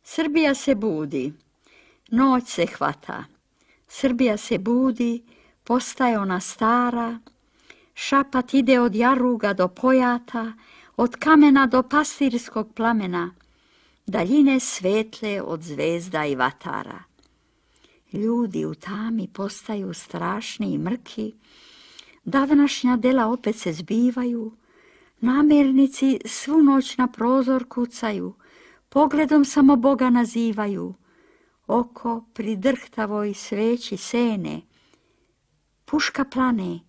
Srbija se budi, noć se hvata. Srbija se budi, postaje ona stara. Šapat ide od jaruga do pojata, od kamena do pastirskog plamena. Daljine svetle od zvezda i vatara. Ljudi u tami postaju strašni i mrki. Davnašnja dela opet se zbivaju. Namirnici svu noć na prozor kucaju. Pogledom samo Boga nazivaju. Oko pri drhtavoj sveći sene. Puška plane,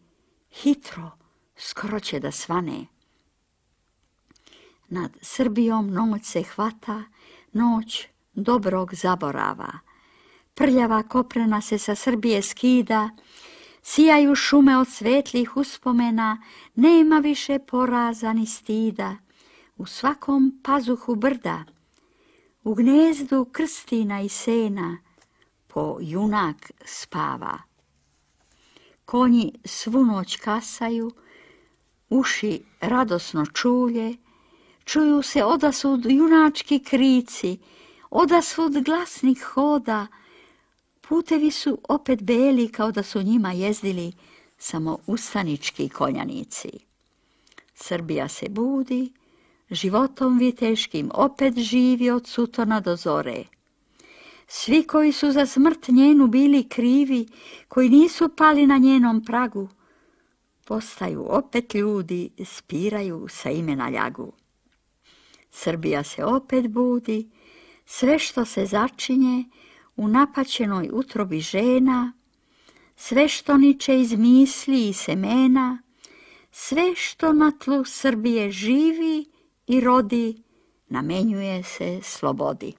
hitro, skoro će da svane. Nad Srbijom noć se hvata, noć dobrog zaborava. Prljava koprena se sa Srbije skida, sijaju šume od svetlih uspomena, nema više poraza ni stida. U svakom pazuhu brda, u gnezdu krstina i sena, po junak spava. Konji svu noć kasaju, uši radosno čulje, čuju se odasvud junački krici, odasvud glasnih hoda. Putevi su opet beli kao da su njima jezdili samo ustanički konjanici. Srbija se budi, životom viteškim opet živi od sutona do zore. Svi koji su za smrt njenu bili krivi, koji nisu pali na njenom pragu, postaju opet ljudi, spiraju sa imena ljagu. Srbija se opet budi, sve što se začinje u napaćenoj utrobi žena, sve što niče iz misli i semena, sve što na tlu Srbije živi i rodi, namenjuje se slobodi.